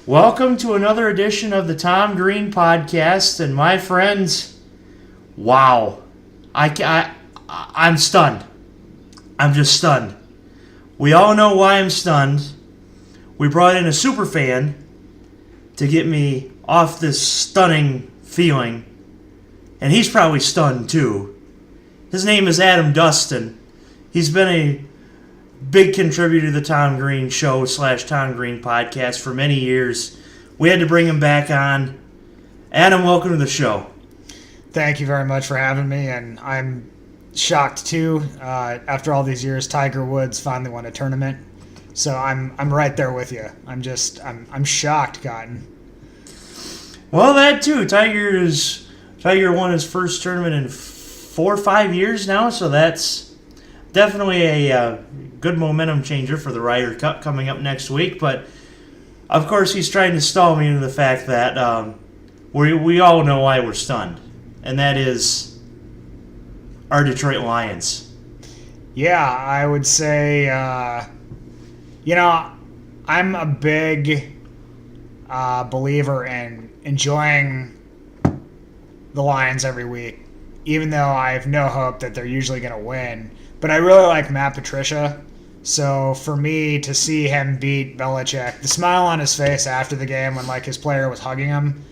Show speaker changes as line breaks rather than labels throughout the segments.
Welcome to another edition of the Tom Green Podcast, and my friends, wow, I'm stunned. I'm just stunned. We all know why I'm stunned. We brought in a Superfan to get me off this stunning feeling, and he's probably stunned too. His name is Adam Dustin. He's been a big contributor to the Tom Green Show / Tom Green Podcast for many years. We had to bring him back on. Adam, welcome to the show.
Thank you very much for having me, and I'm shocked too. After all these years, Tiger Woods finally won a tournament, so I'm right there with you. I'm shocked, Cotton.
Well, that too. Tiger won his first tournament in 4 or 5 years now, so that's definitely a good momentum changer for the Ryder Cup coming up next week. But, of course, he's trying to stall me into the fact that we all know why we're stunned, and that is our Detroit Lions.
Yeah, I would say, I'm a big believer in enjoying the Lions every week, even though I have no hope that they're usually going to win. But I really like Matt Patricia. So for me to see him beat Belichick, the smile on his face after the game when his player was hugging him,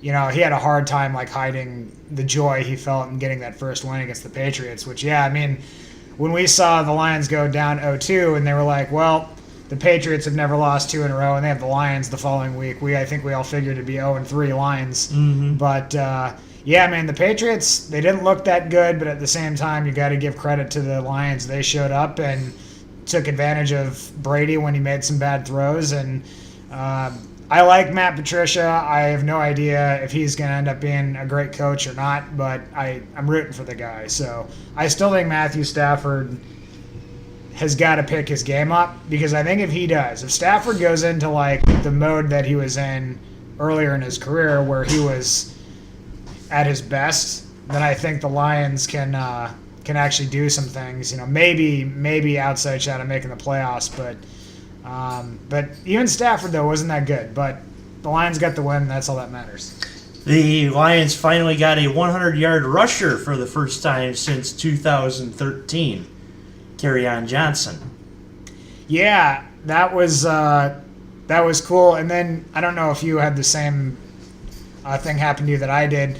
he had a hard time hiding the joy he felt in getting that first win against the Patriots, which, when we saw the Lions go down 0-2 and they were like, well, the Patriots have never lost 2 in a row and they have the Lions the following week, I think we all figured it'd be 0-3 Lions.
Mm-hmm.
But the Patriots, they didn't look that good, but at the same time, you got to give credit to the Lions. They showed up and took advantage of Brady when he made some bad throws. And I like Matt Patricia. I have no idea if he's going to end up being a great coach or not, but I'm rooting for the guy. So I still think Matthew Stafford has got to pick his game up, because I think if Stafford goes into the mode that he was in earlier in his career where he was at his best, then I think the Lions can actually do some things. Maybe outside shot of making the playoffs, but even Stafford though wasn't that good. But the Lions got the win, and that's all that matters.
The Lions finally got a 100-yard rusher for the first time since 2013. Kerryon Johnson.
Yeah, that was cool. And then I don't know if you had the same thing happen to you that I did.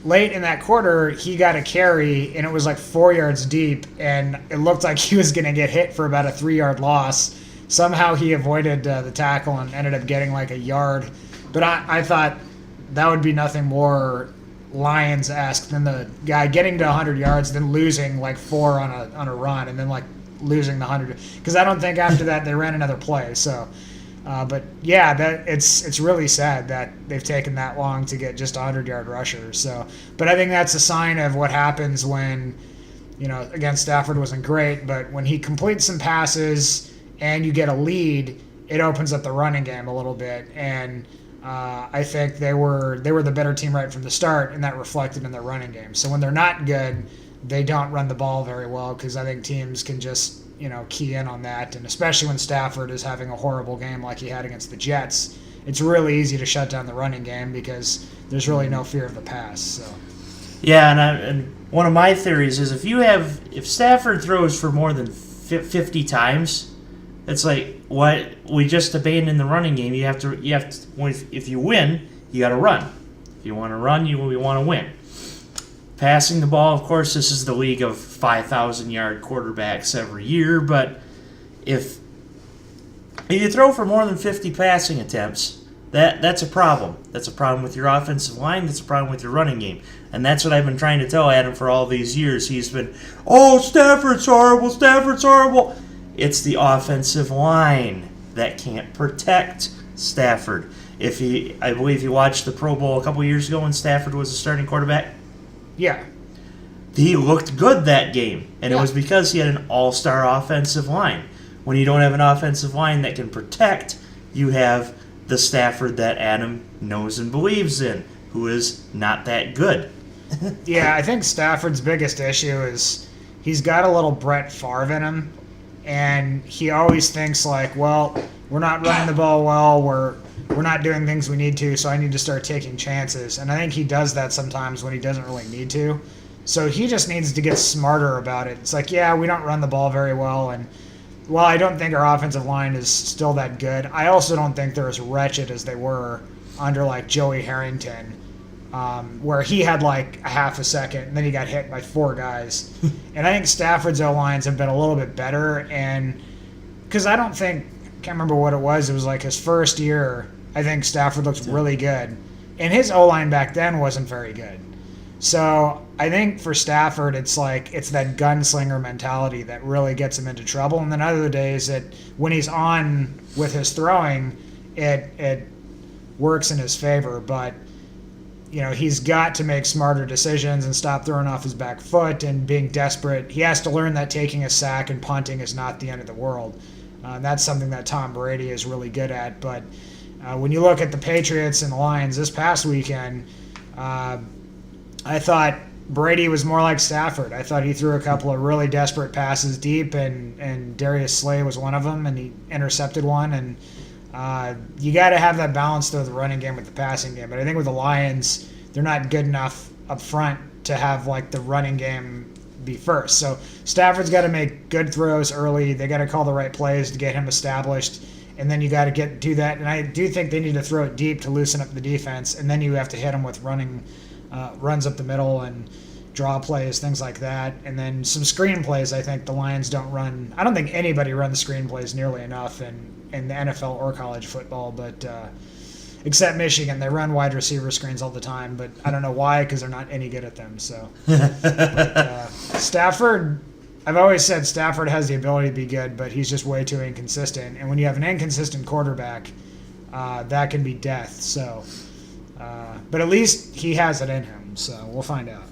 Late in that quarter, he got a carry, and it was 4 yards deep, and it looked like he was going to get hit for about a 3-yard loss. Somehow he avoided the tackle and ended up getting a yard. But I thought that would be nothing more Lions-esque than the guy getting to 100 yards, then losing 4 on a run, and then losing the 100. Because I don't think after that they ran another play. So. But yeah, that it's really sad that they've taken that long to get just 100-yard rushers. So, but I think that's a sign of what happens when, again, Stafford wasn't great, but when he completes some passes and you get a lead, it opens up the running game a little bit. And I think they were the better team right from the start, and that reflected in their running game. So when they're not good, they don't run the ball very well, because I think teams can just key in on that. And especially when Stafford is having a horrible game like he had against the Jets, it's really easy to shut down the running game because there's really no fear of the pass. So.
Yeah, and one of my theories is if Stafford throws for more than 50 times, it's what we just abandoned the running game. You have to if you win, you got to run. If you want to run, we want to win. Passing the ball, of course, this is the league of 5,000-yard quarterbacks every year, but if you throw for more than 50 passing attempts, that's a problem. That's a problem with your offensive line. That's a problem with your running game. And that's what I've been trying to tell Adam for all these years. He's been, Stafford's horrible, Stafford's horrible. It's the offensive line that can't protect Stafford. I believe you watched the Pro Bowl a couple years ago when Stafford was the starting quarterback.
Yeah.
He looked good that game, and it was because he had an all-star offensive line. When you don't have an offensive line that can protect, you have the Stafford that Adam knows and believes in, who is not that good.
Yeah, I think Stafford's biggest issue is he's got a little Brett Favre in him, and he always thinks like, well, we're not running the ball well, we're not doing things we need to, so I need to start taking chances. And I think he does that sometimes when he doesn't really need to. So he just needs to get smarter about it. It's like, yeah, we don't run the ball very well, and while I don't think our offensive line is still that good, I also don't think they're as wretched as they were under like Joey Harrington, where he had like a half a second and then he got hit by 4 guys. And I think Stafford's O-lines have been a little bit better, and because I can't remember what it was like his first year, I think Stafford looked really good, and his O-line back then wasn't very good. So I think for Stafford, it's that gunslinger mentality that really gets him into trouble. And then other days that when he's on with his throwing, it works in his favor. But he's got to make smarter decisions and stop throwing off his back foot and being desperate. He has to learn that taking a sack and punting is not the end of the world. That's something that Tom Brady is really good at. But when you look at the Patriots and the Lions this past weekend, I thought Brady was more like Stafford. I thought he threw a couple of really desperate passes deep, and Darius Slay was one of them, and he intercepted one. And you got to have that balance, though, the running game with the passing game. But I think with the Lions, they're not good enough up front to have like the running game be first. So Stafford's got to make good throws early. They got to call the right plays to get him established, and then you got to do that. And I do think they need to throw it deep to loosen up the defense, and then you have to hit them with runs up the middle and draw plays, things like that. And then some screen plays. I think the Lions don't run. I don't think anybody runs screen plays nearly enough in the NFL or college football, but except Michigan, they run wide receiver screens all the time. But I don't know why, because they're not any good at them. So, but, Stafford. I've always said Stafford has the ability to be good, but he's just way too inconsistent. And when you have an inconsistent quarterback, that can be death. So. But at least he has it in him, so we'll find out.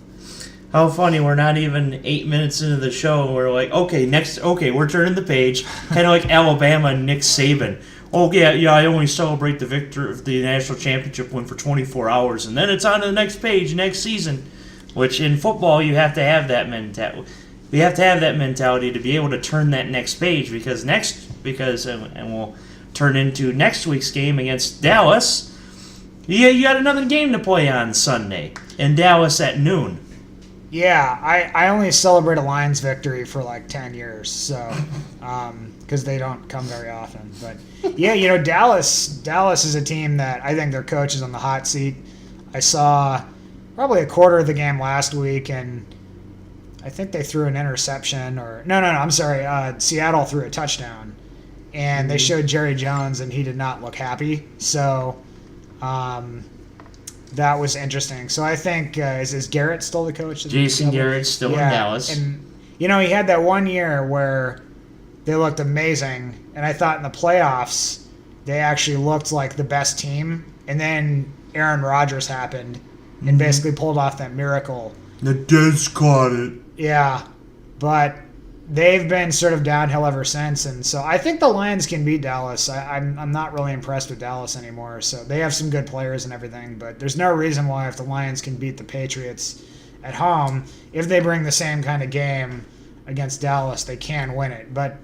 How funny, we're not even 8 minutes into the show, and we're like, we're turning the page, kind of like Alabama and Nick Saban. Oh, yeah, I only celebrate the victor of the national championship win for 24 hours, and then it's on to the next page, next season, which in football you have to have that mentality. You have to have that mentality to be able to turn that next page, because we'll turn into next week's game against Dallas. Yeah, you got another game to play on Sunday in Dallas at noon.
Yeah, I only celebrate a Lions victory for like 10 years, so because they don't come very often. But yeah, Dallas is a team that I think their coach is on the hot seat. I saw probably a quarter of the game last week, and I think they threw an interception I'm sorry, Seattle threw a touchdown, and they showed Jerry Jones, and he did not look happy. So. That was interesting. So I think is Garrett still the coach?
Jason Garrett's still in Dallas.
And he had that one year where they looked amazing, and I thought in the playoffs they actually looked like the best team. And then Aaron Rodgers happened and basically pulled off that miracle.
The Dead's caught it.
Yeah, but they've been sort of downhill ever since, and so I think the Lions can beat Dallas. I'm not really impressed with Dallas anymore. So they have some good players and everything, but there's no reason why if the Lions can beat the Patriots at home, if they bring the same kind of game against Dallas, they can win it. But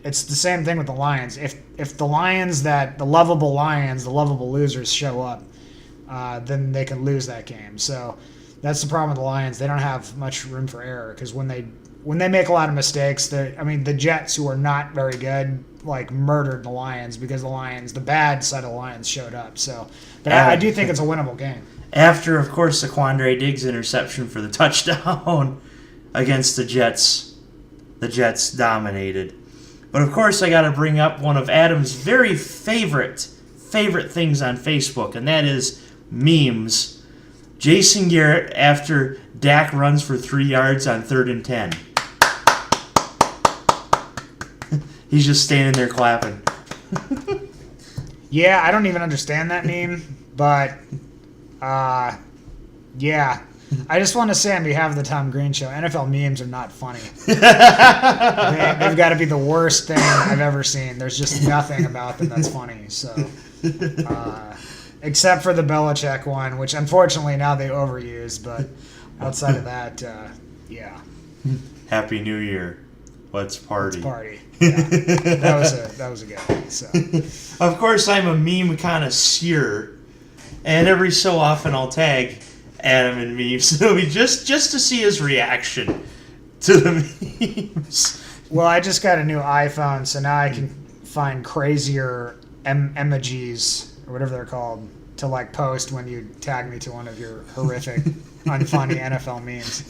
it's the same thing with the Lions. If the Lions, the lovable losers show up, then they can lose that game. So that's the problem with the Lions. They don't have much room for error, because when they make a lot of mistakes, the Jets, who are not very good, murdered the Lions because the bad side of the Lions showed up. So, but I do think it's a winnable game.
After, of course, the Quandre Diggs interception for the touchdown against the Jets dominated. But of course, I got to bring up one of Adam's very favorite things on Facebook, and that is memes. Jason Garrett after Dak runs for 3 yards on 3rd and 10. He's just standing there clapping.
Yeah, I don't even understand that meme, but yeah. I just want to say on behalf of the Tom Green Show, NFL memes are not funny. They've got to be the worst thing I've ever seen. There's just nothing about them that's funny. So, except for the Belichick one, which unfortunately now they overuse. But outside of that, yeah.
Happy New Year. Let's party.
Let's party. Yeah. that was a good one. So.
Of course, I'm a meme connoisseur, and every so often I'll tag Adam in memes, so just to see his reaction to the memes.
Well, I just got a new iPhone, so now I can find crazier emojis or whatever they're called to like post when you tag me to one of your horrific, unfunny NFL memes.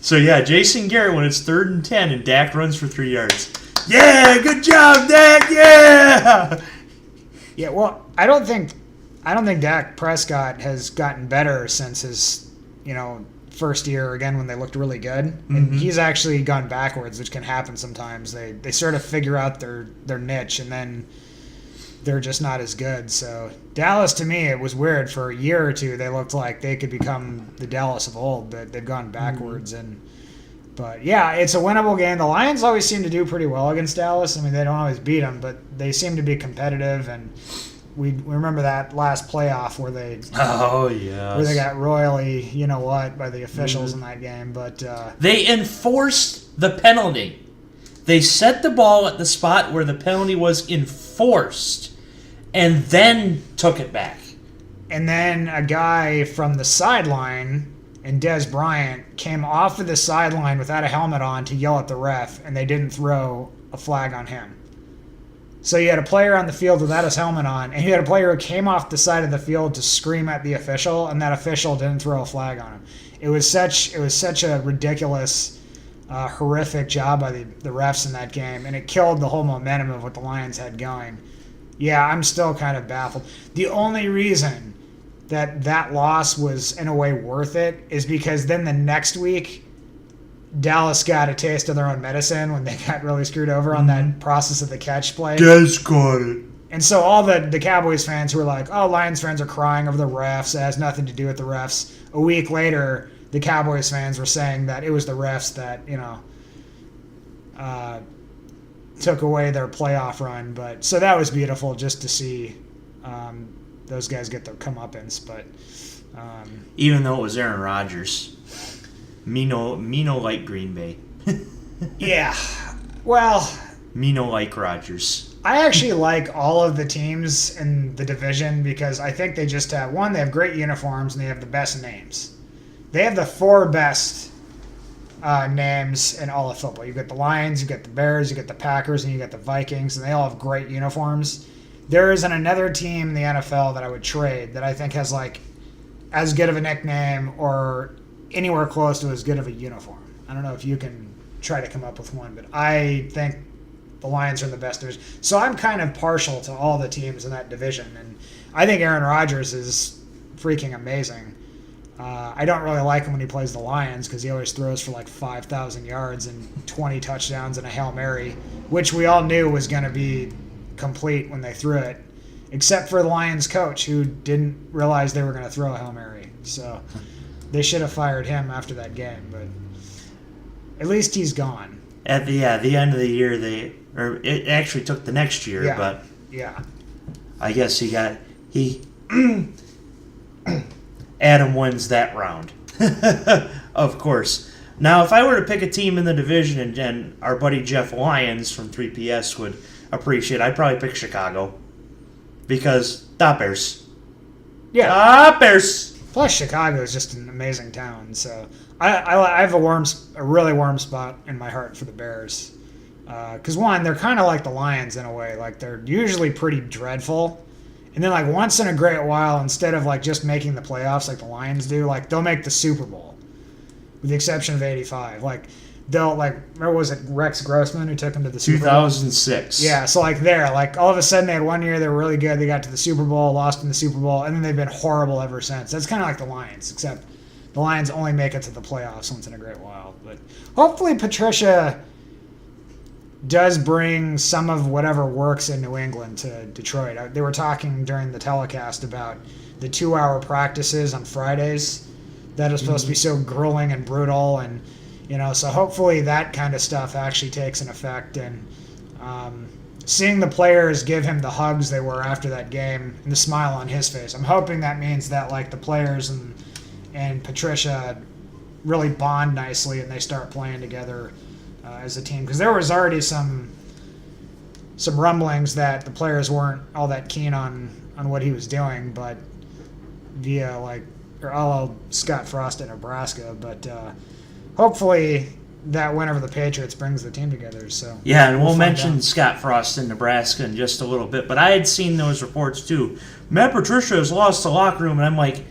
So yeah, Jason Garrett when it's 3rd and 10 and Dak runs for 3 yards. Yeah, good job, Dak. Yeah.
Yeah. Well, I don't think Dak Prescott has gotten better since his, first year again when they looked really good. Mm-hmm. And he's actually gone backwards, which can happen sometimes. They sort of figure out their niche and then they're just not as good. So Dallas, to me, it was weird. For a year or two, they looked like they could become the Dallas of old, but they've gone backwards. Mm-hmm. But yeah, it's a winnable game. The Lions always seem to do pretty well against Dallas. I mean, they don't always beat them, but they seem to be competitive. And we remember that last playoff where they where they got royally by the officials in that game. But
they enforced the penalty. They set the ball at the spot where the penalty was enforced, and then took it back.
And then a guy from the sideline, and Des Bryant, came off of the sideline without a helmet on to yell at the ref, and they didn't throw a flag on him. So you had a player on the field without his helmet on, and you had a player who came off the side of the field to scream at the official, and that official didn't throw a flag on him. It was such a ridiculous, horrific job by the refs in that game, and it killed the whole momentum of what the Lions had going. Yeah, I'm still kind of baffled. The only reason that loss was in a way worth it is because then the next week Dallas got a taste of their own medicine when they got really screwed over on that process of the catch play.
Des got it.
And so all the Cowboys fans who were like, oh, Lions fans are crying over the refs. It has nothing to do with the refs. A week later, the Cowboys fans were saying that it was the refs that, took away their playoff run. But so that was beautiful just to see those guys get their comeuppance. But
even though it was Aaron Rodgers, me no like Green Bay.
Yeah, well,
me no like Rodgers.
I actually like all of the teams in the division because I think they just have they have great uniforms and they have the best names. They have the 4 best names in all of football. You've got the Lions, you've got the Bears, you've got the Packers, and you've got the Vikings, and they all have great uniforms. There isn't another team in the NFL that I would trade that I think has like as good of a nickname or anywhere close to as good of a uniform. I don't know if you can try to come up with one, but I think the Lions are in the best division. So I'm kind of partial to all the teams in that division, and I think Aaron Rodgers is freaking amazing. I don't really like him when he plays the Lions because he always throws for like 5,000 yards and 20 touchdowns and a Hail Mary, which we all knew was going to be complete when they threw it, except for the Lions coach who didn't realize they were going to throw a Hail Mary. So they should have fired him after that game, but at least he's gone.
At the end of the year, it actually took the next year, but
yeah,
I guess he Adam wins that round. Of course. Now, if I were to pick a team in the division, and our buddy Jeff Lyons from 3PS would appreciate, I'd probably pick Chicago. Because the Bears.
Yeah.
The Bears.
Plus, Chicago is just an amazing town. So I have a really warm spot in my heart for the Bears. Because, one, they're kind of like the Lions in a way. Like, they're usually pretty dreadful. And then, like, once in a great while, instead of, like, just making the playoffs like the Lions do, like, they'll make the Super Bowl. With the exception of 85. Like, they'll, like, remember, was it Rex Grossman who took them to the Super Bowl?
2006.
Yeah, so, like, all of a sudden they had one year they were really good. They got to the Super Bowl, lost in the Super Bowl, and then they've been horrible ever since. That's kind of like the Lions, except the Lions only make it to the playoffs once in a great while. But hopefully Patricia does bring some of whatever works in New England to Detroit. They were talking during the telecast about the 2-hour practices on Fridays that are supposed to be so grueling and brutal, and so hopefully that kind of stuff actually takes an effect. And seeing the players give him the hugs they were after that game and the smile on his face, I'm hoping that means that like the players and Patricia really bond nicely and they start playing together as a team, because there was already some rumblings that the players weren't all that keen on what he was doing, but via a la Scott Frost at Nebraska. But hopefully that win over the Patriots brings the team together. So
yeah, and we'll mention
out.
Scott Frost in Nebraska in just a little bit. But I had seen those reports too. Matt Patricia has lost the locker room, and I'm like,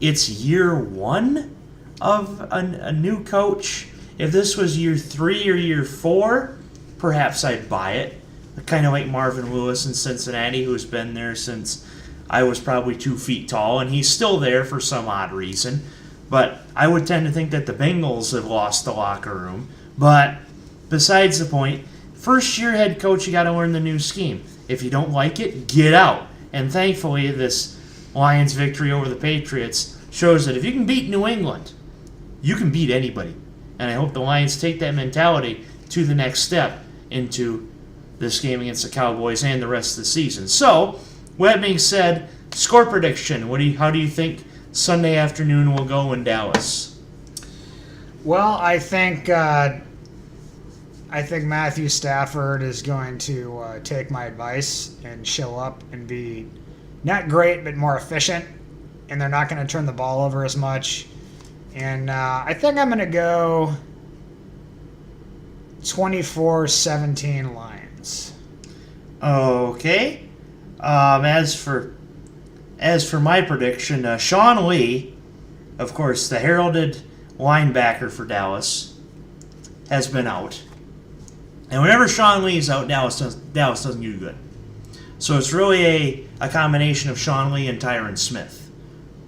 it's year 1 of a new coach. If this was year 3 or year 4, perhaps I'd buy it. Kind of like Marvin Lewis in Cincinnati, who's been there since I was probably 2 feet tall, and he's still there for some odd reason. But I would tend to think that the Bengals have lost the locker room. But besides the point, first-year head coach, you got to learn the new scheme. If you don't like it, get out. And thankfully, this Lions victory over the Patriots shows that if you can beat New England, you can beat anybody. And I hope the Lions take that mentality to the next step into this game against the Cowboys and the rest of the season. So, with that being said, score prediction. How do you think Sunday afternoon will go in Dallas?
Well, I think Matthew Stafford is going to take my advice and show up and be not great, but more efficient. And they're not going to turn the ball over as much. And I think I'm going to go 24-17 Lions.
Okay. As for my prediction, Sean Lee, of course, the heralded linebacker for Dallas, has been out. And whenever Sean Lee is out, Dallas doesn't do good. So it's really a combination of Sean Lee and Tyron Smith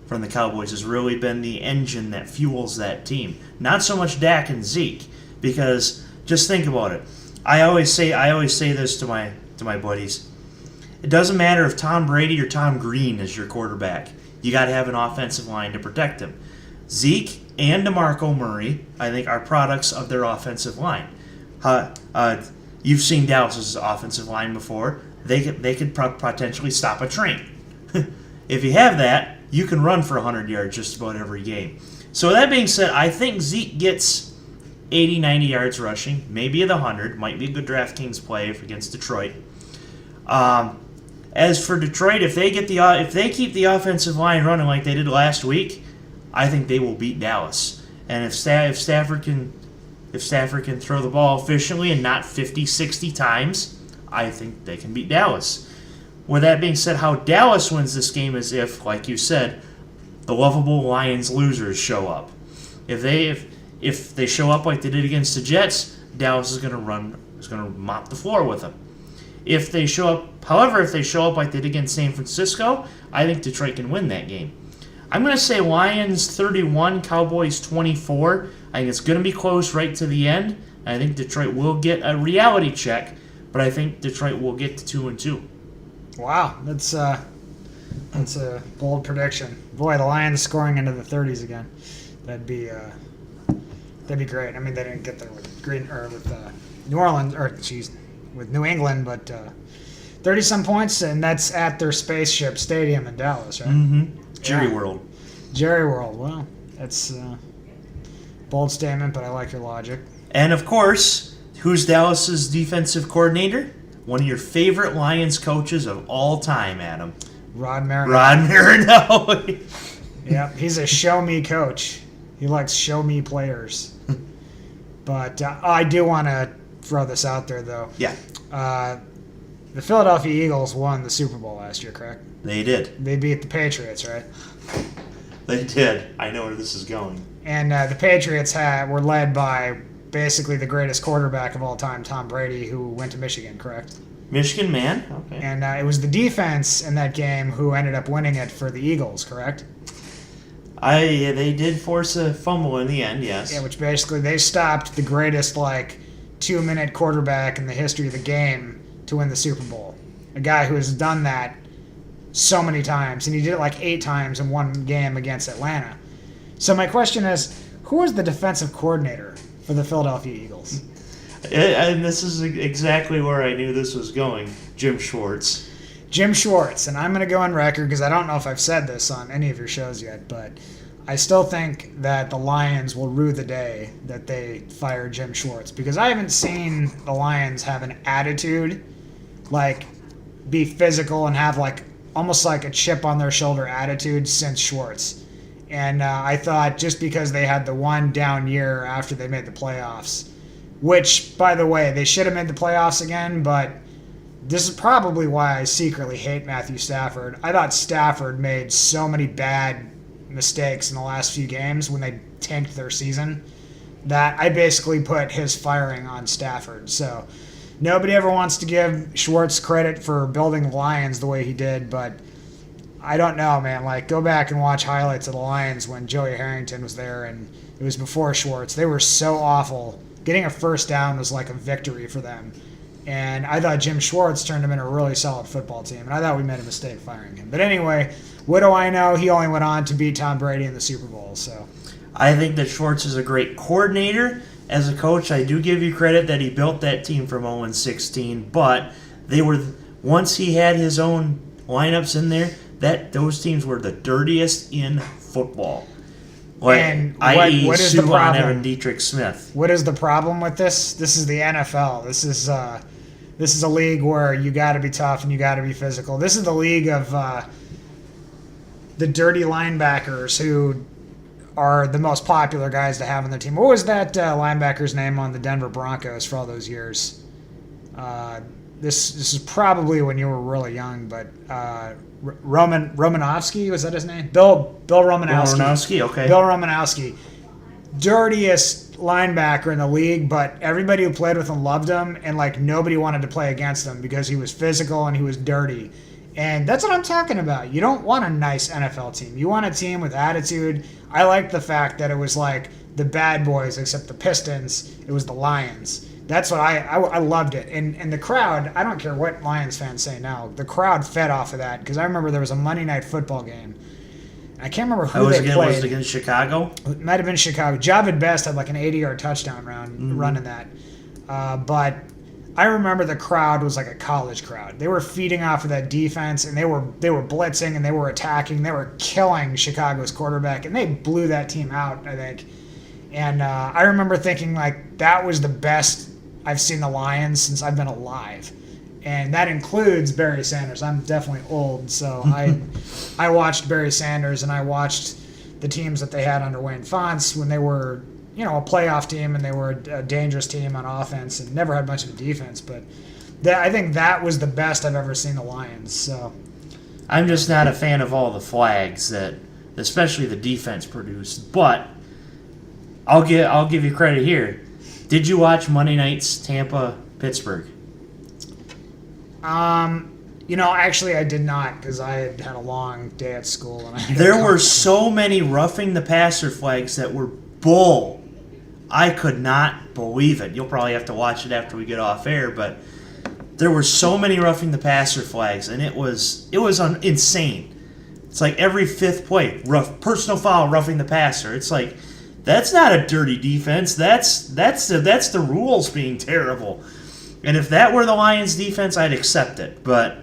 from the Cowboys has really been the engine that fuels that team. Not so much Dak and Zeke, because just think about it. I always say this to my buddies. It doesn't matter if Tom Brady or Tom Green is your quarterback. You got to have an offensive line to protect him. Zeke and DeMarco Murray, I think, are products of their offensive line. You've seen Dallas's offensive line before. They could potentially stop a train. If you have that, you can run for 100 yards just about every game. So that being said, I think Zeke gets 80, 90 yards rushing, maybe at 100. Might be a good DraftKings play against Detroit. As for Detroit, if they keep the offensive line running like they did last week, I think they will beat Dallas. And if Stafford can throw the ball efficiently and not 50, 60 times, I think they can beat Dallas. With that being said, how Dallas wins this game is if, like you said, the lovable Lions losers show up. If they show up like they did against the Jets, Dallas is going to mop the floor with them. If they show up like they did against San Francisco, I think Detroit can win that game. I'm going to say Lions 31, Cowboys 24. I think it's going to be close right to the end. I think Detroit will get a reality check, but I think Detroit will get to 2-2.
Wow, that's a bold prediction. Boy, the Lions scoring into the 30s again. That'd be great. I mean, they didn't get there with New Orleans with New England, but 30-some points, and that's at their Spaceship Stadium in Dallas, right?
Mm-hmm. Jerry World.
Jerry World. Well, that's a bold statement, but I like your logic.
And of course, who's Dallas's defensive coordinator? One of your favorite Lions coaches of all time, Adam.
Rod Marinelli.
Rod Marinelli.
Yep, he's a show-me coach. He likes show-me players. But I do want to throw this out there, though.
Yeah.
The Philadelphia Eagles won the Super Bowl last year, correct?
They did.
They beat the Patriots, right?
They did. I know where this is going.
And the Patriots were led by basically the greatest quarterback of all time, Tom Brady, who went to Michigan, correct?
Michigan man? Okay.
And it was the defense in that game who ended up winning it for the Eagles, correct?
They did force a fumble in the end, yes.
Yeah, which basically they stopped the greatest 2-minute quarterback in the history of the game to win the Super Bowl. A guy who has done that so many times, and he did it 8 times in one game against Atlanta. So my question is, who is the defensive coordinator for the Philadelphia Eagles?
And this is exactly where I knew this was going. Jim Schwartz.
Jim Schwartz, and I'm going to go on record because I don't know if I've said this on any of your shows yet, but I still think that the Lions will rue the day that they fire Jim Schwartz, because I haven't seen the Lions have an attitude, like be physical and have like almost like a chip on their shoulder attitude since Schwartz. And I thought just because they had the one down year after they made the playoffs, which, by the way, they should have made the playoffs again, but this is probably why I secretly hate Matthew Stafford. I thought Stafford made so many bad mistakes in the last few games when they tanked their season that I basically put his firing on Stafford. So nobody ever wants to give Schwartz credit for building the Lions the way he did, but I don't know, man. Like, go back and watch highlights of the Lions when Joey Harrington was there, and it was before Schwartz. They were so awful. Getting a first down was like a victory for them. And I thought Jim Schwartz turned them into a really solid football team, and I thought we made a mistake firing him. But anyway, what do I know? He only went on to beat Tom Brady in the Super Bowl. So
I think that Schwartz is a great coordinator. As a coach, I do give you credit that he built that team from 0-16, but they were, once he had his own lineups in there, that those teams were the dirtiest in football.
And
i.e.
what is the
Sue on
problem?
Evan Dietrich Smith.
What is the problem with this? This is the NFL. This is a league where you got to be tough and you got to be physical. This is the league of the dirty linebackers who are the most popular guys to have on their team. What was that linebacker's name on the Denver Broncos for all those years? This is probably when you were really young, but Romanowski, was that his name? Bill Romanowski.
Okay.
Bill Romanowski. Dirtiest linebacker in the league, but everybody who played with him loved him, and like nobody wanted to play against him because he was physical and he was dirty. And that's what I'm talking about. You don't want a nice NFL team. You want a team with attitude. I like the fact that it was like the bad boys, except the Pistons, it was the Lions. That's what I loved it. And the crowd, I don't care what Lions fans say now, the crowd fed off of that, because I remember there was a Monday night football game. I can't remember who they played.
Was it against Chicago?
It might have been Chicago. Javid Best had like an 80-yard touchdown run in that. But I remember the crowd was like a college crowd. They were feeding off of that defense, and they were blitzing, and they were attacking. They were killing Chicago's quarterback, and they blew that team out, I think. And I remember thinking, like, that was the best I've seen the Lions since I've been alive. And that includes Barry Sanders. I'm definitely old, so I watched Barry Sanders, and I watched the teams that they had under Wayne Fonts when they were, a playoff team, and they were a dangerous team on offense and never had much of a defense. But I think that was the best I've ever seen the Lions. So
I'm just not a fan of all the flags that, especially the defense produced. But I'll give you credit here. Did you watch Monday night's Tampa-Pittsburgh?
Actually I did not, because I had a long day at school. And
there were so many roughing the passer flags that were bull. I could not believe it. You'll probably have to watch it after we get off air, but there were so many roughing the passer flags, and it was insane. It's like every fifth play, personal foul, roughing the passer. It's like, that's not a dirty defense. That's the rules being terrible. And if that were the Lions' defense, I'd accept it. But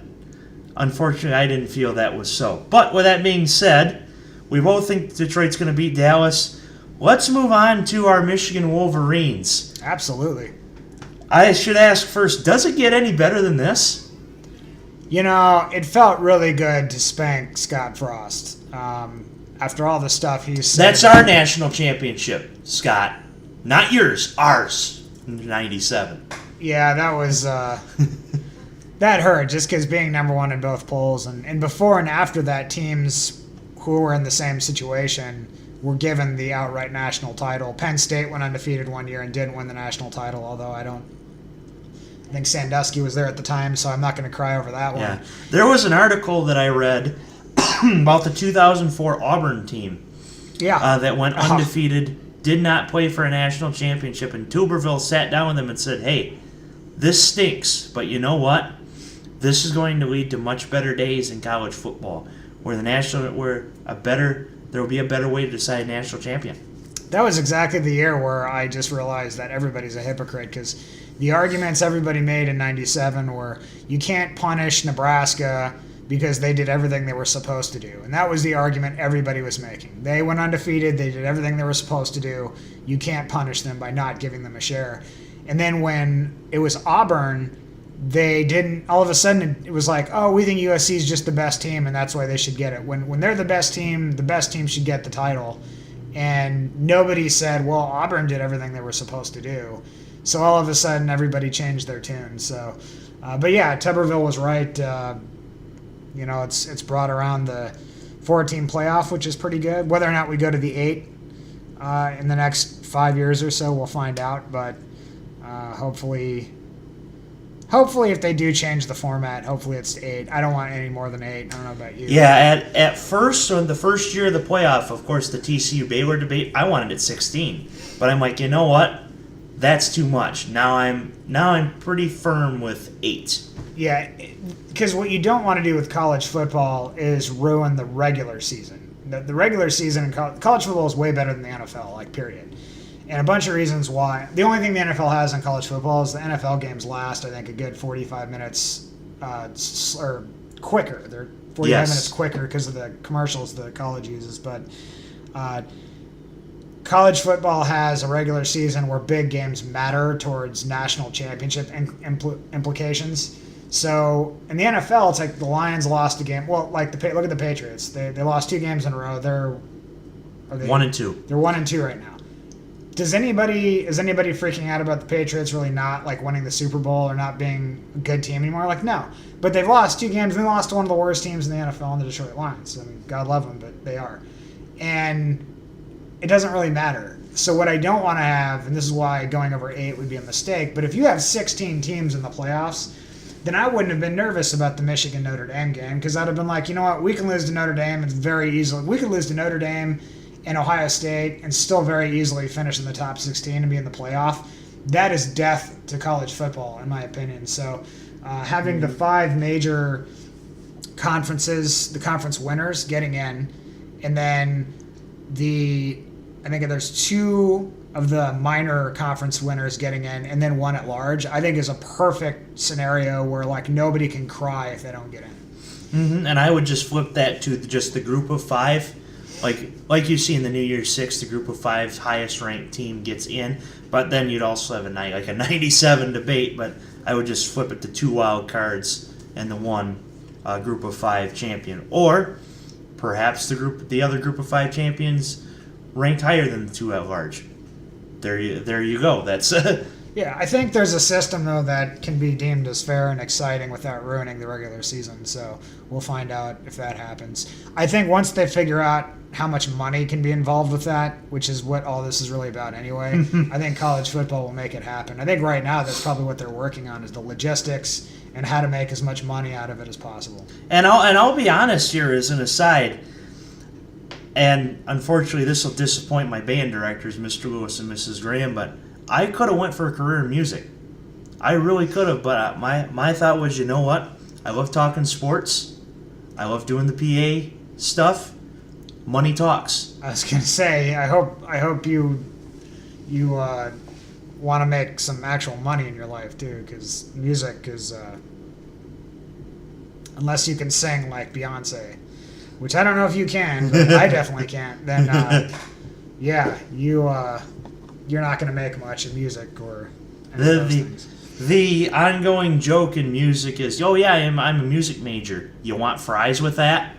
unfortunately, I didn't feel that was so. But with that being said, we both think Detroit's going to beat Dallas. Let's move on to our Michigan Wolverines.
Absolutely.
I should ask first, does it get any better than this?
It felt really good to spank Scott Frost. After all the stuff he's said.
That's our national championship, Scott. Not yours, ours. 97.
Yeah, that was that hurt, just because being number one in both polls, and before and after that, teams who were in the same situation were given the outright national title. Penn State went undefeated one year and didn't win the national title, although I think Sandusky was there at the time, so I'm not going to cry over that one.
Yeah. There was an article that I read about the 2004 Auburn team that went undefeated, did not play for a national championship, and Tuberville sat down with them and said, hey, this stinks, but you know what? This is going to lead to much better days in college football, where there will be a better way to decide national champion.
That was exactly the year where I just realized that everybody's a hypocrite, because the arguments everybody made in 97 were, you can't punish Nebraska because they did everything they were supposed to do. And that was the argument everybody was making. They went undefeated. They did everything they were supposed to do. You can't punish them by not giving them a share. And then when it was Auburn, they didn't, all of a sudden it was like, oh, we think USC is just the best team and that's why they should get it. When they're the best team should get the title. And nobody said, well, Auburn did everything they were supposed to do. So all of a sudden everybody changed their tune. So, but yeah, Tuberville was right. It's brought around the 4-team playoff, which is pretty good. Whether or not we go to the 8 in the next 5 years or so, we'll find out. But hopefully, if they do change the format, hopefully it's 8. I don't want any more than 8. I don't know about you.
Yeah, at first, so in the first year of the playoff, of course, the TCU Baylor debate, I wanted it 16, but I'm like, you know what? That's too much. Now I'm pretty firm with 8.
Yeah, because what you don't want to do with college football is ruin the regular season. The regular season in college football is way better than the NFL, like, period. And a bunch of reasons why. The only thing the NFL has in college football is the NFL games last, I think, a good 45 minutes or quicker. They're 45 minutes quicker because of the commercials the college uses. But college football has a regular season where big games matter towards national championship implications. So in the NFL, it's like the Lions lost a game. Well, like look at the Patriots. They lost 2 games in a row. They're
1-2.
They're 1-2 right now. Is anybody freaking out about the Patriots really not like winning the Super Bowl or not being a good team anymore? Like, no. But they've lost 2 games. They lost to one of the worst teams in the NFL, in the Detroit Lions. I mean, God love them, but they are. And it doesn't really matter. So what I don't want to have, and this is why going over 8 would be a mistake, but if you have 16 teams in the playoffs, then I wouldn't have been nervous about the Michigan-Notre Dame game, because I'd have been like, you know what, we can lose to Notre Dame and very easily. We could lose to Notre Dame and Ohio State and still very easily finish in the top 16 and be in the playoff. That is death to college football, in my opinion. So having the 5 major conferences, the conference winners getting in, and then I think there's 2 of the minor conference winners getting in, and then 1 at large, I think is a perfect scenario where like nobody can cry if they don't get in.
Mm-hmm. And I would just flip that to just the group of 5. Like you see in the New Year's 6, the group of 5 highest ranked team gets in, but then you'd also have a 97 debate. But I would just flip it to 2 wild cards and the 1 group of 5 champion, or perhaps the other group of 5 champions ranked higher than the 2 at large. There you go. That's
Yeah, I think there's a system, though, that can be deemed as fair and exciting without ruining the regular season. So we'll find out if that happens. I think once they figure out how much money can be involved with that, which is what all this is really about anyway, I think college football will make it happen. I think right now that's probably what they're working on, is the logistics and how to make as much money out of it as possible.
And I'll be honest here as an aside, and unfortunately this will disappoint my band directors, Mr. Lewis and Mrs. Graham, but I could have went for a career in music. I really could have, but my thought was, you know what? I love talking sports. I love doing the PA stuff. Money talks.
I was gonna say, I hope you want to make some actual money in your life too, because music is unless you can sing like Beyonce, which I don't know if you can, but I definitely can't. Then yeah, you're not going to make much in music or any of those things.
The ongoing joke in music is, oh yeah, I'm a music major. You want fries with that?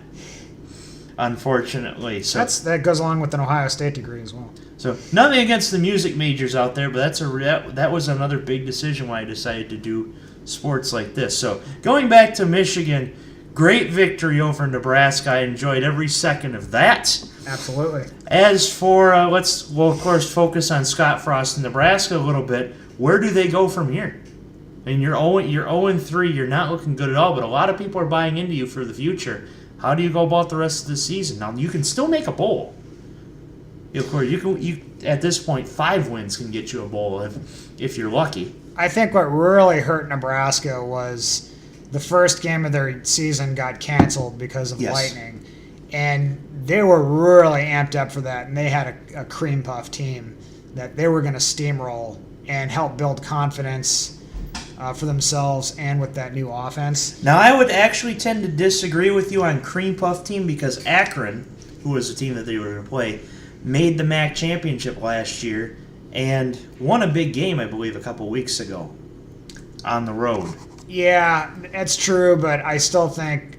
Unfortunately, so
that goes along with an Ohio State degree as well.
So nothing against the music majors out there, but that was another big decision why I decided to do sports like this. So going back to Michigan, great victory over Nebraska. I enjoyed every second of that.
Absolutely.
As for we'll of course focus on Scott Frost and Nebraska a little bit. Where do they go from here? I mean, you're 0-3. You're not looking good at all. But a lot of people are buying into you for the future. How do you go about the rest of the season? Now you can still make a bowl. Of course, you at this point 5 wins can get you a bowl if you're lucky.
I think what really hurt Nebraska was the first game of their season got canceled because of lightning, and they were really amped up for that, and they had a cream puff team that they were going to steamroll and help build confidence for themselves and with that new offense.
Now, I would actually tend to disagree with you on Cream Puff team because Akron, who was the team that they were going to play, made the MAC championship last year and won a big game, I believe, a couple weeks ago on the road.
Yeah, that's true, but I still think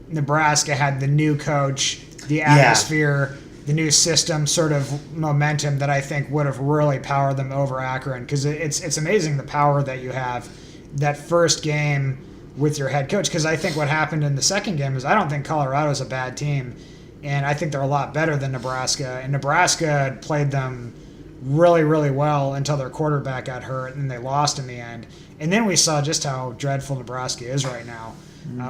Nebraska had the new coach, the atmosphere, the new system, sort of momentum that I think would have really powered them over Akron, because it's amazing the power that you have that first game with your head coach. Because I think what happened in the second game is I don't think Colorado's a bad team, and I think they're a lot better than Nebraska. And Nebraska played them really, really well until their quarterback got hurt, and they lost in the end. And then we saw just how dreadful Nebraska is right now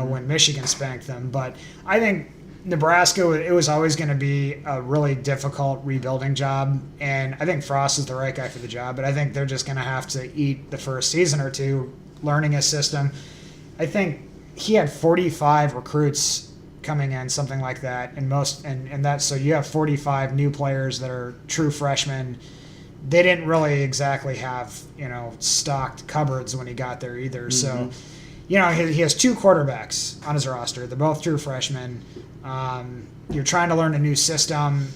when Michigan spanked them. But I think Nebraska, it was always going to be a really difficult rebuilding job, and I think Frost is the right guy for the job, but I think they're just going to have to eat the first season or two learning a system. I think he had 45 recruits coming in, something like that, and that's so you have 45 new players that are true freshmen. They didn't really exactly have, stocked cupboards when he got there either. So, he has two quarterbacks on his roster. They're both true freshmen. You're trying to learn a new system.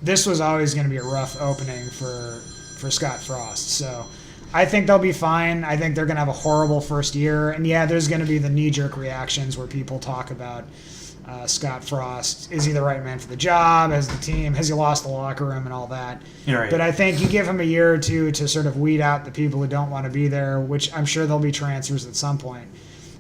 This was always going to be a rough opening for Scott Frost. So I think they'll be fine. I think they're going to have a horrible first year. And, yeah, there's going to be the knee-jerk reactions where people talk about Scott Frost. Is he the right man for the job? Has the team? Has he lost the locker room and all that?
Right.
But I think you give him a year or two to sort of weed out the people who don't want to be there, which I'm sure there'll be transfers at some point.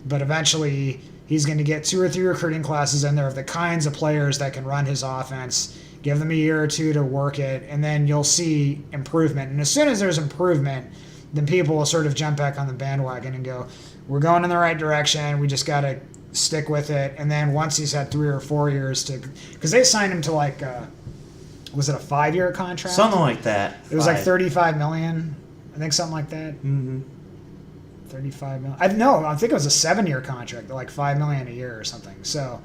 But eventually he's going to get 2 or 3 recruiting classes in there of the kinds of players that can run his offense. Give them a year or two to work it, and then you'll see improvement. And as soon as there's improvement, then people will sort of jump back on the bandwagon and go, we're going in the right direction. We just got to stick with it. And then once he's had 3 or 4 years because they signed him to was it a 5-year contract?
Something like that.
It was like $35 million. I think something like that. Mm-hmm. $35 million. I think it was a 7-year contract, like $5 million a year or something. So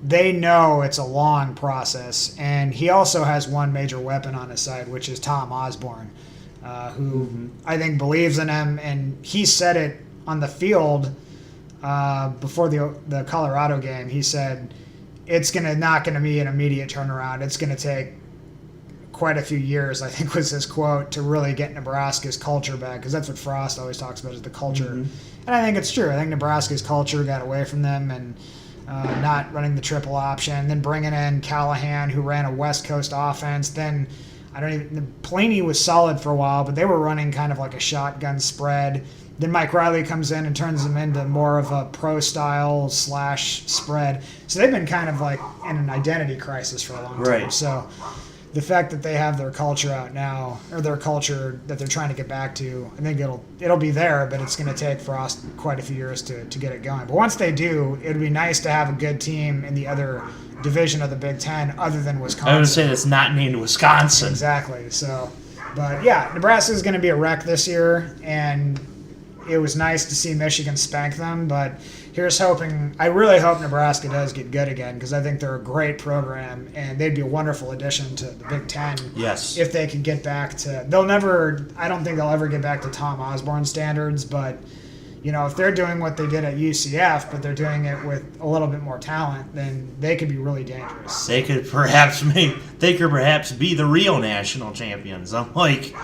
they know it's a long process, and he also has one major weapon on his side, which is Tom Osborne, who I think believes in him, and he said it on the field before the Colorado game. He said it's not going to be an immediate turnaround. It's going to take quite a few years, I think was his quote, to really get Nebraska's culture back, because that's what Frost always talks about, is the culture. And I think it's true. I think Nebraska's culture got away from them, and not running the triple option, then bringing in Callahan, who ran a West Coast offense. Then Pelini was solid for a while, but they were running kind of like a shotgun spread. Then Mike Riley comes in and turns them into more of a pro-style / spread. So they've been kind of like in an identity crisis for a long time.
Right.
So the fact that they have their culture out now, or their culture that they're trying to get back to, I think it'll be there, but it's going to take Frost quite a few years to get it going. But once they do, it'd be nice to have a good team in the other division of the Big Ten other than Wisconsin.
I would say that's not named Wisconsin.
Exactly. So, but yeah, Nebraska is going to be a wreck this year, and it was nice to see Michigan spank them, but here's hoping. I really hope Nebraska does get good again, because I think they're a great program, and they'd be a wonderful addition to the Big Ten.
Yes.
If they could get back to, I don't think they'll ever get back to Tom Osborne standards, but if they're doing what they did at UCF, but they're doing it with a little bit more talent, then they could be really dangerous.
They could perhaps be the real national champions, unlike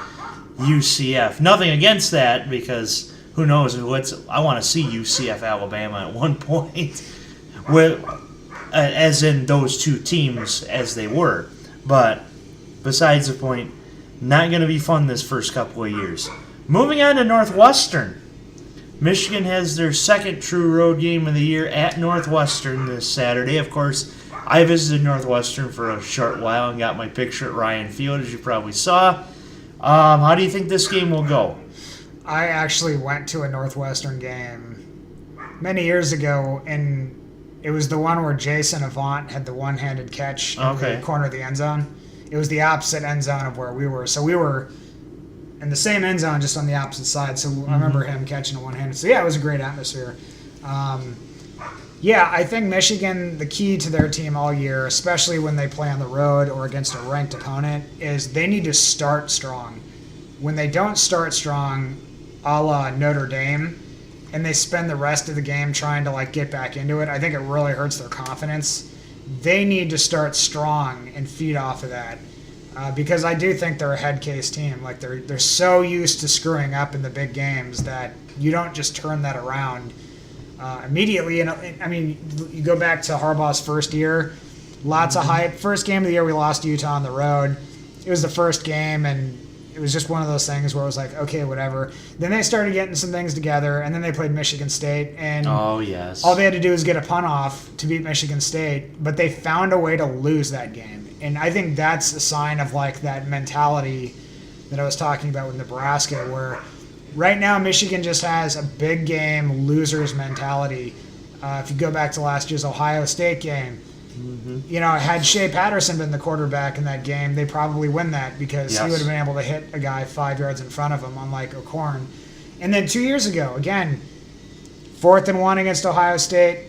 UCF. Nothing against that, because who knows? I want to see UCF Alabama at one point, as in those two teams as they were. But besides the point, not going to be fun this first couple of years. Moving on to Northwestern. Michigan has their second true road game of the year at Northwestern this Saturday. Of course, I visited Northwestern for a short while and got my picture at Ryan Field, as you probably saw. How do you think this game will go?
I actually went to a Northwestern game many years ago, and it was the one where Jason Avant had the one-handed catch in the corner of the end zone. It was the opposite end zone of where we were. So we were in the same end zone, just on the opposite side. So I remember him catching a one-handed. So, yeah, it was a great atmosphere. I think Michigan, the key to their team all year, especially when they play on the road or against a ranked opponent, is they need to start strong. when they don't start strong, a la Notre Dame, and they spend the rest of the game trying to like get back into it, I think it really hurts their confidence. They need to start strong and feed off of that. Because I do think they're a head case team. Like they're so used to screwing up in the big games that you don't just turn that around immediately. And I mean, you go back to Harbaugh's first year, lots of hype. First game of the year, we lost to Utah on the road. It was the first game, and it was just one of those things where it was like, okay, whatever. Then they started getting some things together, and then they played Michigan State, and
oh yes,
all they had to do was get a punt off to beat Michigan State, but they found a way to lose that game. And I think that's a sign of like that mentality that I was talking about with Nebraska, where right now Michigan just has a big game losers mentality. If you go back to last year's Ohio State game, you know, had Shea Patterson been the quarterback in that game, they probably win that because he would have been able to hit a guy 5 yards in front of him, unlike O'Korn. And then 2 years ago, again, 4th and 1 against Ohio State.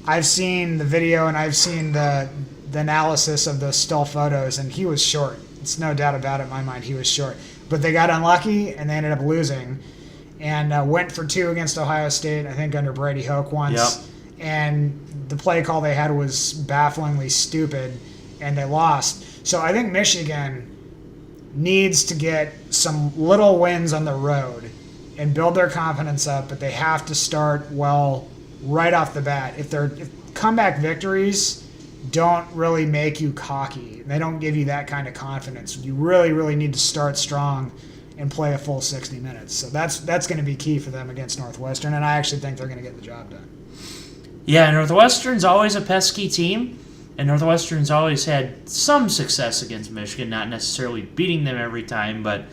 I've seen the video and I've seen the analysis of those still photos, and he was short. It's no doubt about it in my mind, he was short. But they got unlucky, and they ended up losing. And went for 2 against Ohio State, I think under Brady Hoke once.
Yep.
And the play call they had was bafflingly stupid, and they lost. So I think Michigan needs to get some little wins on the road and build their confidence up, but they have to start well right off the bat. If comeback victories don't really make you cocky, they don't give you that kind of confidence, you really, really need to start strong and play a full 60 minutes. So that's going to be key for them against Northwestern, and I actually think they're going to get the job done.
Yeah, Northwestern's always a pesky team, and Northwestern's always had some success against Michigan, not necessarily beating them every time, but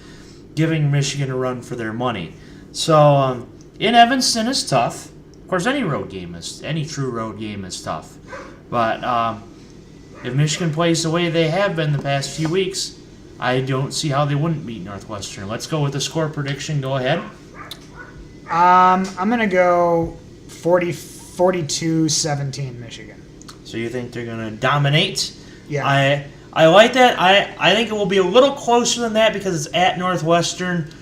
giving Michigan a run for their money. So in Evanston is tough. Of course, any true road game is tough. But if Michigan plays the way they have been the past few weeks, I don't see how they wouldn't beat Northwestern. Let's go with the score prediction. Go ahead.
I'm going to go 42-17 Michigan.
So you think they're going to dominate?
Yeah.
I like that. I think it will be a little closer than that because it's at Northwestern.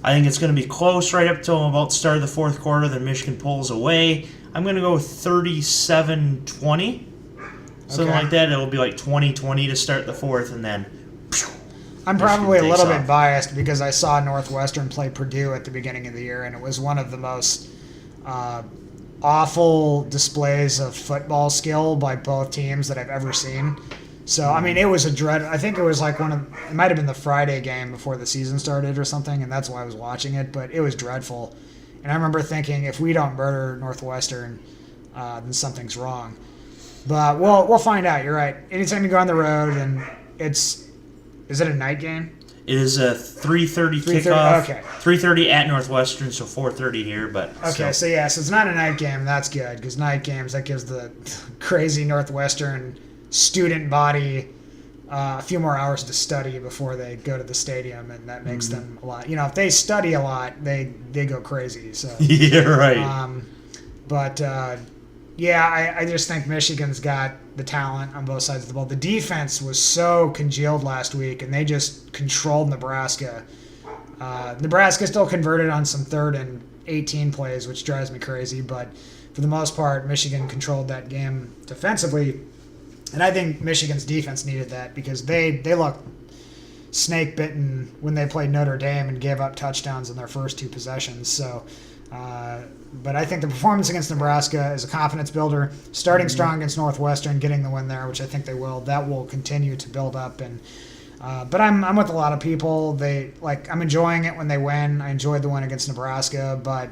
I think it's going to be close right up till about the start of the fourth quarter. Then Michigan pulls away. I'm going to go 37-20. Something like that. It'll be like 20-20 to start the fourth, and then
I'm probably a little bit biased because I saw Northwestern play Purdue at the beginning of the year, and it was one of the most awful displays of football skill by both teams that I've ever seen. So, I mean, it was I think it was like it might have been the Friday game before the season started or something, and that's why I was watching it, but it was dreadful. And I remember thinking, if we don't murder Northwestern, then something's wrong. But we'll find out. You're right. Anytime you go on the road, and is it a night game?
It is a 3:30 kickoff.
Okay.
3:30 at Northwestern, so 4:30 here. But
okay, so it's not a night game. That's good because night games, that gives the crazy Northwestern student body a few more hours to study before they go to the stadium, and that makes them a lot. You know, if they study a lot, they go crazy. So
yeah, right.
I just think Michigan's got the talent on both sides of the ball. The defense was so congealed last week, and they just controlled Nebraska. Nebraska still converted on some 3rd and 18 plays, which drives me crazy, but for the most part, Michigan controlled that game defensively. And I think Michigan's defense needed that because they looked snake-bitten when they played Notre Dame and gave up touchdowns in their first 2 possessions. So, but I think the performance against Nebraska is a confidence builder. Starting strong against Northwestern, getting the win there, which I think they will, that will continue to build up. And but I'm with a lot of people. I'm enjoying it when they win. I enjoyed the win against Nebraska, but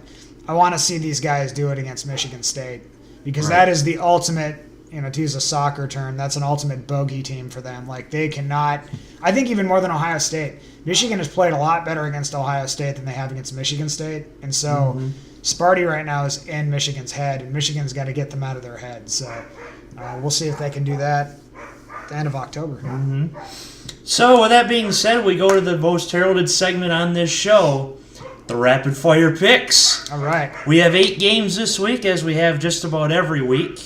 I want to see these guys do it against Michigan State because that is the ultimate. You know, to use a soccer term, that's an ultimate bogey team for them. Like, they cannot, I think even more than Ohio State. Michigan has played a lot better against Ohio State than they have against Michigan State. And so Sparty right now is in Michigan's head, and Michigan's got to get them out of their head. So we'll see if they can do that at the end of October.
So with that being said, we go to the most heralded segment on this show, the Rapid Fire Picks.
All right.
We have 8 games this week, as we have just about every week.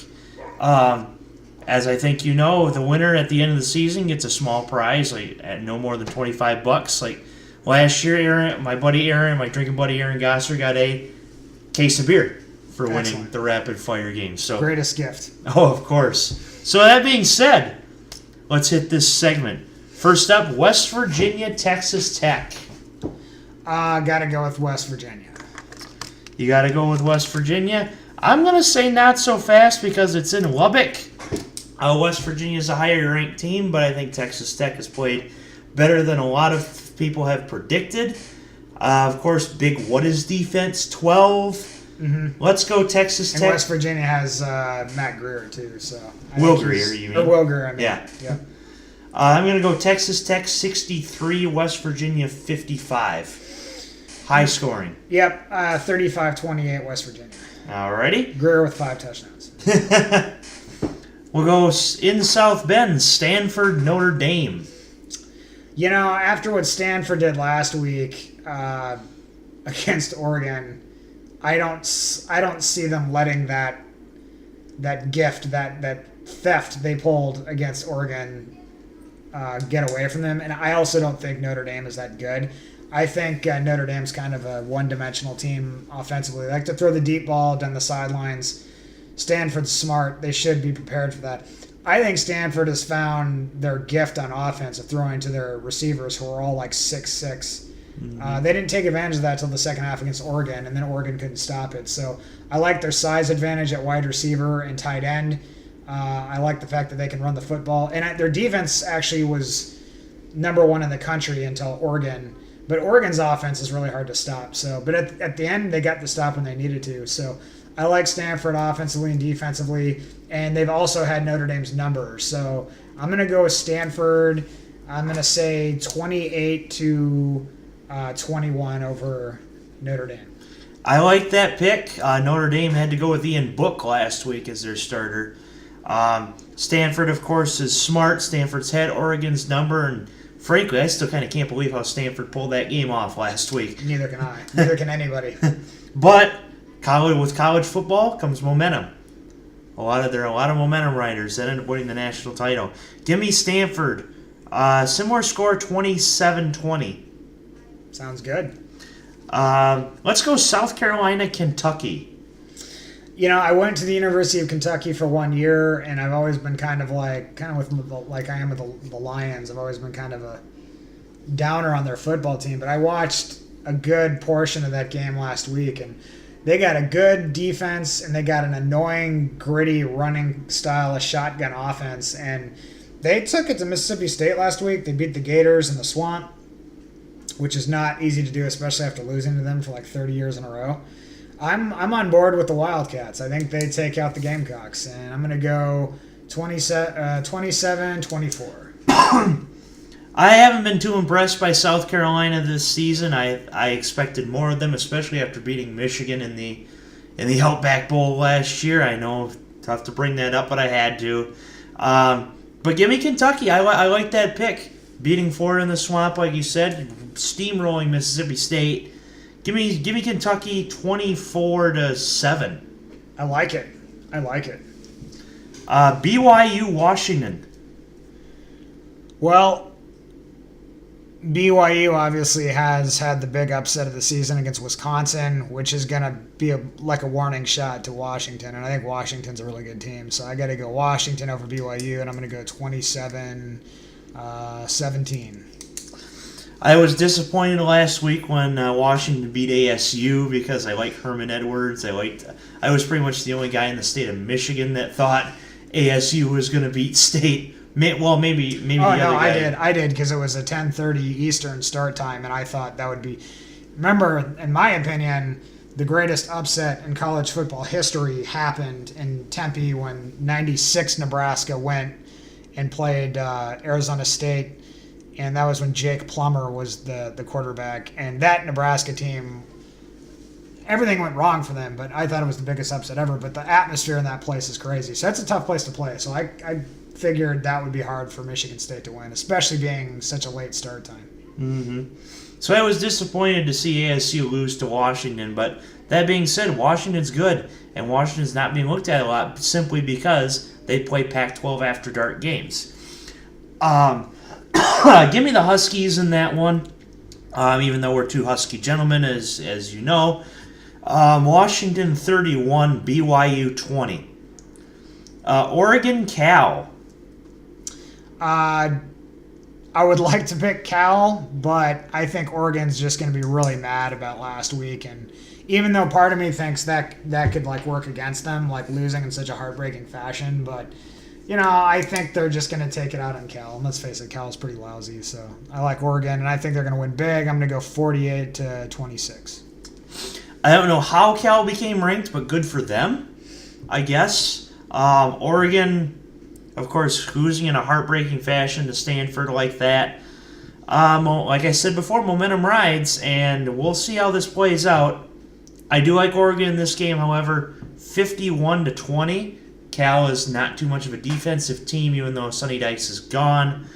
As I think you know, the winner at the end of the season gets a small prize, like at no more than $25. Like Last year, my drinking buddy Aaron Gosser got a case of beer for winning
Excellent.
the rapid fire game. So,
Greatest gift.
oh, of course. So that being said, let's hit this segment. First up, West Virginia, Texas Tech.
Gotta go with West Virginia.
You got to go with West Virginia. I'm going to say not so fast because it's in Lubbock. West Virginia is a higher ranked team, but I think Texas Tech has played better than a lot of people have predicted. Of course, big what is defense, 12.
Mm-hmm.
Let's go Texas
And
Tech.
West Virginia has Matt Greer, too. So
Will Greer, you mean?
Or Will Greer, I mean.
Yeah.
Yeah.
I'm going to go Texas Tech 63, West Virginia 55. High scoring.
Yep, 35-28 West Virginia.
Alrighty.
Greer with 5 touchdowns.
We'll go in South Bend, Stanford, Notre Dame.
You know, after what Stanford did last week against Oregon, I don't see them letting that gift, that theft they pulled against Oregon get away from them. And I also don't think Notre Dame is that good. I think Notre Dame's kind of a one-dimensional team offensively. They like to throw the deep ball down the sidelines. Stanford's smart. They should be prepared for that. I think Stanford has found their gift on offense of throwing to their receivers who are all like 6'6". Mm-hmm. They didn't take advantage of that until the second half against Oregon, and then Oregon couldn't stop it. So I like their size advantage at wide receiver and tight end. I like the fact that they can run the football. And their defense actually was number 1 in the country until Oregon. But Oregon's offense is really hard to stop. So, but at the end, they got the stop when they needed to. So I like Stanford offensively and defensively, and they've also had Notre Dame's number. So I'm going to go with Stanford. I'm going to say 28-21 over Notre Dame.
I like that pick. Notre Dame had to go with Ian Book last week as their starter. Stanford, of course, is smart. Stanford's had Oregon's number, and frankly, I still kind of can't believe how Stanford pulled that game off last week.
Neither can I. Neither can anybody.
But with college football comes momentum. There are a lot of momentum riders that end up winning the national title. Give me Stanford. Similar score, 27-20.
Sounds good.
Let's go South Carolina, Kentucky.
You know, I went to the University of Kentucky for 1 year, and I've always been kind of I am with the Lions. I've always been kind of a downer on their football team, but I watched a good portion of that game last week, and they got a good defense, and they got an annoying, gritty running style of shotgun offense, and they took it to Mississippi State last week. They beat the Gators in the Swamp, which is not easy to do, especially after losing to them for like 30 years in a row. I'm on board with the Wildcats. I think they take out the Gamecocks, and I'm going to go 27-24.
I haven't been too impressed by South Carolina this season. I expected more of them, especially after beating Michigan in the Outback Bowl last year. I know, tough to bring that up, but I had to. But give me Kentucky. I like that pick. Beating Florida in the Swamp, like you said, steamrolling Mississippi State. Give me Kentucky 24-7.
I like it.
BYU Washington.
Well, BYU obviously has had the big upset of the season against Wisconsin, which is going to be like a warning shot to Washington. And I think Washington's a really good team. So I got to go Washington over BYU, and I'm going to go 27-17.
I was disappointed last week when Washington beat ASU because I like Herman Edwards. I was pretty much the only guy in the state of Michigan that thought ASU was going to beat State. Maybe the other guy.
I did because it was a 10:30 Eastern start time, and I thought that would be. Remember, in my opinion, the greatest upset in college football history happened in Tempe when '96 Nebraska went and played Arizona State. And that was when Jake Plummer was the quarterback. And that Nebraska team, everything went wrong for them, but I thought it was the biggest upset ever. But the atmosphere in that place is crazy. So that's a tough place to play. So I figured that would be hard for Michigan State to win, especially being such a late start time.
Mm-hmm. So I was disappointed to see ASU lose to Washington. But that being said, Washington's good. And Washington's not being looked at a lot simply because they play Pac-12 after dark games. Give me the Huskies in that one. even though we're two Husky gentlemen, as you know. Washington 31, BYU 20. Oregon, Cal.
I would like to pick Cal, but I think Oregon's just going to be really mad about last week. And even though part of me thinks that could like work against them, like losing in such a heartbreaking fashion, but I think they're just going to take it out on Cal. And let's face it, Cal's pretty lousy. So I like Oregon, and I think they're going to win big. I'm going to go 48-26.
I don't know how Cal became ranked, but good for them, I guess. Oregon, of course, losing in a heartbreaking fashion to Stanford like that. Like I said before, momentum rides, and we'll see how this plays out. I do like Oregon in this game, however, 51-20. Cal is not too much of a defensive team, even though Sonny Dykes is gone.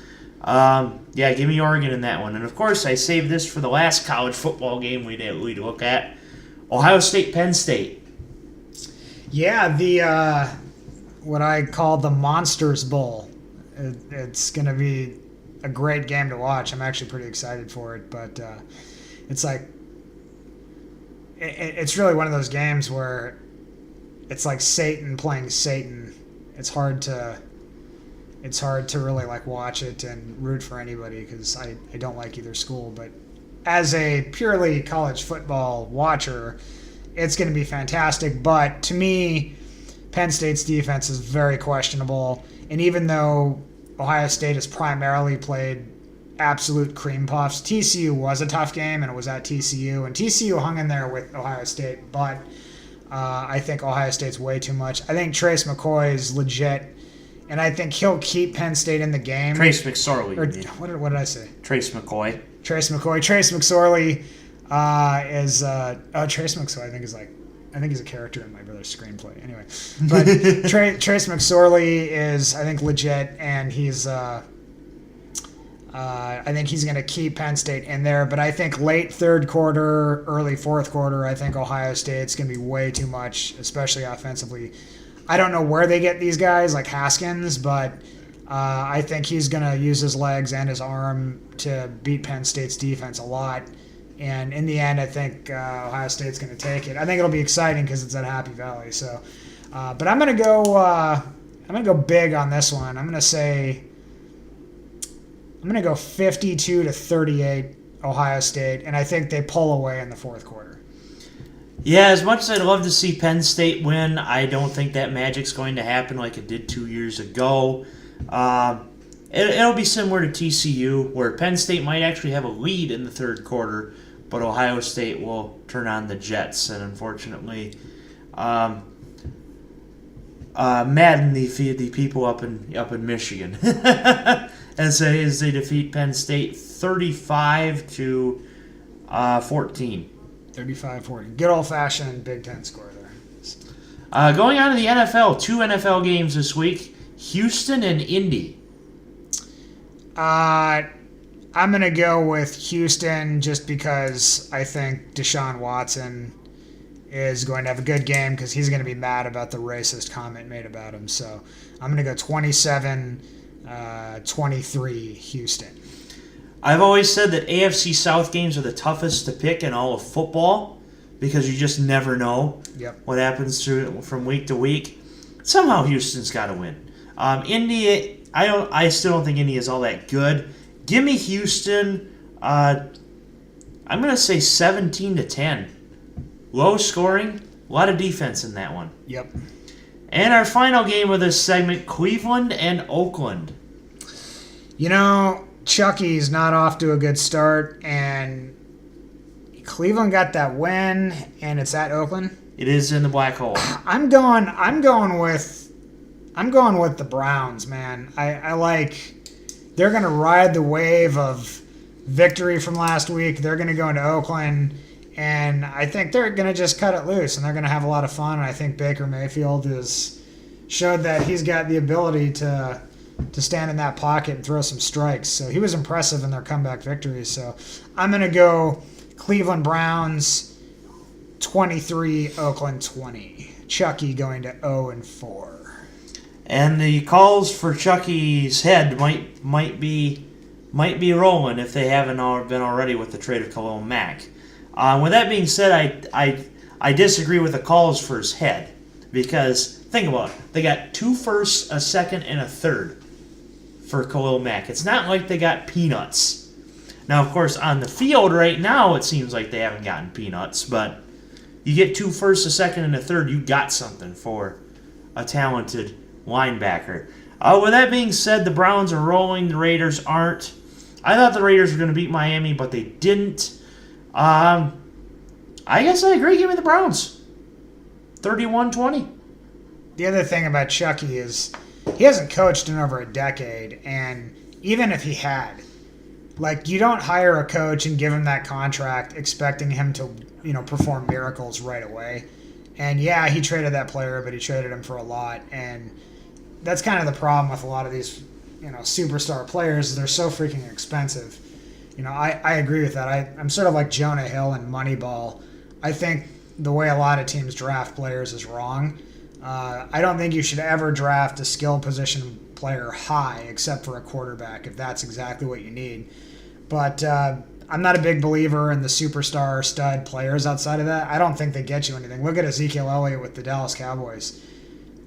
Give me Oregon in that one. And, of course, I saved this for the last college football game we'd look at. Ohio State, Penn State.
Yeah, the what I call the Monsters Bowl. It's going to be a great game to watch. I'm actually pretty excited for it, but it's like it's really one of those games where it's like Satan playing Satan. It's hard to really like watch it and root for anybody because I don't like either school, but as a purely college football watcher, it's going to be fantastic. But to me, Penn State's defense is very questionable. And even though Ohio State has primarily played absolute cream puffs, TCU was a tough game, and it was at TCU. And TCU hung in there with Ohio State. But I think Ohio State's way too much. I think Trace McCoy is legit. And I think he'll keep Penn State in the game.
Trace McSorley.
What did I say?
Trace McCoy.
Trace McCoy. Trace McSorley is Trace McSorley. I think he's a character in my brother's screenplay. Anyway, but Trace McSorley is, I think, legit, and he's I think he's going to keep Penn State in there. But I think late third quarter, early fourth quarter, I think Ohio State's going to be way too much, especially offensively. I don't know where they get these guys like Haskins, but I think he's going to use his legs and his arm to beat Penn State's defense a lot. And in the end, I think Ohio State's going to take it. I think it'll be exciting because it's at Happy Valley. So, but I'm going to go. I'm going to go big on this one. I'm going to go 52-38 Ohio State, and I think they pull away in the fourth quarter.
Yeah, as much as I'd love to see Penn State win, I don't think that magic's going to happen like it did 2 years ago. It'll be similar to TCU, where Penn State might actually have a lead in the third quarter, but Ohio State will turn on the Jets and unfortunately madden the people up in Michigan as they defeat Penn State 35-14.
35-40. Good old-fashioned Big Ten score there.
Going on to the NFL, 2 NFL games this week, Houston and Indy.
I'm going to go with Houston just because I think Deshaun Watson is going to have a good game because he's going to be mad about the racist comment made about him. So I'm going to go 27-23 Houston.
I've always said that AFC South games are the toughest to pick in all of football because you just never know what happens from week to week. Somehow Houston's got to win. Indy, I still don't think Indy is all that good. Give me Houston. I'm going to say 17-10. Low scoring, a lot of defense in that one.
Yep.
And our final game of this segment, Cleveland and Oakland.
Chucky's not off to a good start, and Cleveland got that win, and it's at Oakland.
It is in the black hole.
I'm going with the Browns, man. I like they're going to ride the wave of victory from last week. They're going to go into Oakland, and I think they're going to just cut it loose, and they're going to have a lot of fun. And I think Baker Mayfield has showed that he's got the ability to stand in that pocket and throw some strikes. So he was impressive in their comeback victory. So I'm going to go Cleveland Browns 23, Oakland 20. Chucky going to 0-4.
And the calls for Chucky's head might be might be rolling if they haven't been already with the trade of Khalil Mack. With that being said, I disagree with the calls for his head. Because, think about it. They got 2 firsts, a second, and a third for Khalil Mack. It's not like they got peanuts. Now, of course, on the field right now, it seems like they haven't gotten peanuts. But you get 2 firsts, a second, and a third, you got something for a talented linebacker. With that being said, the Browns are rolling. The Raiders aren't. I thought the Raiders were going to beat Miami, but they didn't. I guess I agree. Give me the Browns. 31-20.
The other thing about Chucky is he hasn't coached in over a decade, and even if he had, like, you don't hire a coach and give him that contract expecting him to, perform miracles right away. And yeah, he traded that player, but he traded him for a lot, and that's kind of the problem with a lot of these, superstar players. They're so freaking expensive. I agree with that. I'm sort of like Jonah Hill in Moneyball. I think the way a lot of teams draft players is wrong. I don't think you should ever draft a skill position player high except for a quarterback if that's exactly what you need. But I'm not a big believer in the superstar stud players outside of that. I don't think they get you anything. Look at Ezekiel Elliott with the Dallas Cowboys.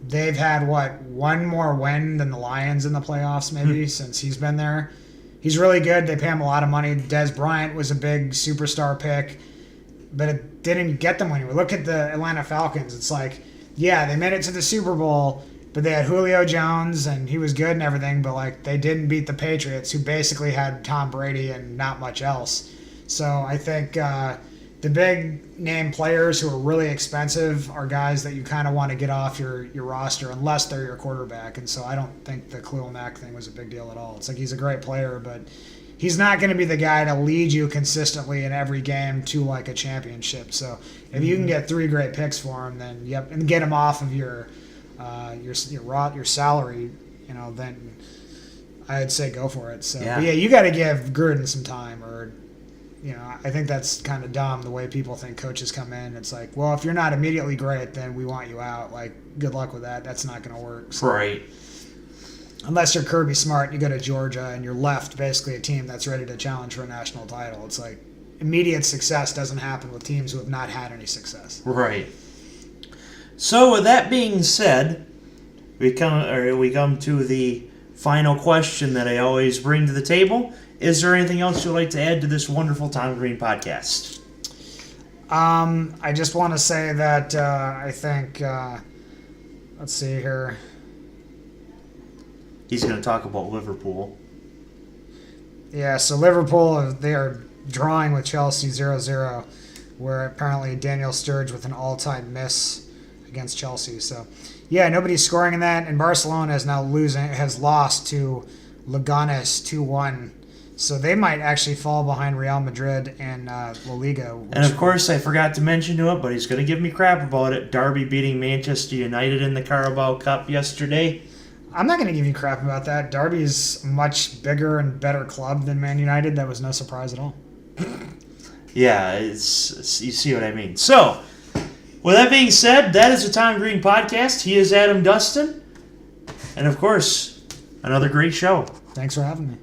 They've had, one more win than the Lions in the playoffs maybe since he's been there. He's really good. They pay him a lot of money. Dez Bryant was a big superstar pick, but it didn't get them anywhere. Look at the Atlanta Falcons. It's like, yeah, they made it to the Super Bowl, but they had Julio Jones, and he was good and everything, but, they didn't beat the Patriots, who basically had Tom Brady and not much else. So I think the big-name players who are really expensive are guys that you kind of want to get off your roster unless they're your quarterback, and so I don't think the Khalil Mack thing was a big deal at all. It's like he's a great player, but he's not going to be the guy to lead you consistently in every game to a championship. So if you can get 3 great picks for him, then and get him off of your salary, then I'd say go for it. So yeah, you got to give Gruden some time, or I think that's kind of dumb the way people think coaches come in. It's like, well, if you're not immediately great, then we want you out. Good luck with that. That's not going to work. So.
Right.
Unless you're Kirby Smart, you go to Georgia and you're left basically a team that's ready to challenge for a national title. It's like immediate success doesn't happen with teams who have not had any success.
Right. So with that being said, we come to the final question that I always bring to the table. Is there anything else you'd like to add to this wonderful Tom Green podcast?
I just want to say that I think, let's see here.
He's going to talk about Liverpool.
Yeah, so Liverpool, they are drawing with Chelsea 0-0, where apparently Daniel Sturridge with an all-time miss against Chelsea. So, yeah, nobody's scoring in that, and Barcelona has lost to Leganes 2-1. So they might actually fall behind Real Madrid and La Liga.
And of course, I forgot to mention to it, but he's going to give me crap about it. Derby beating Manchester United in the Carabao Cup yesterday.
I'm not going to give you crap about that. Derby's a much bigger and better club than Man United. That was no surprise at all.
Yeah, you see what I mean. So, with that being said, that is the Tom Green podcast. He is Adam Dustin. And of course, another great show.
Thanks for having me.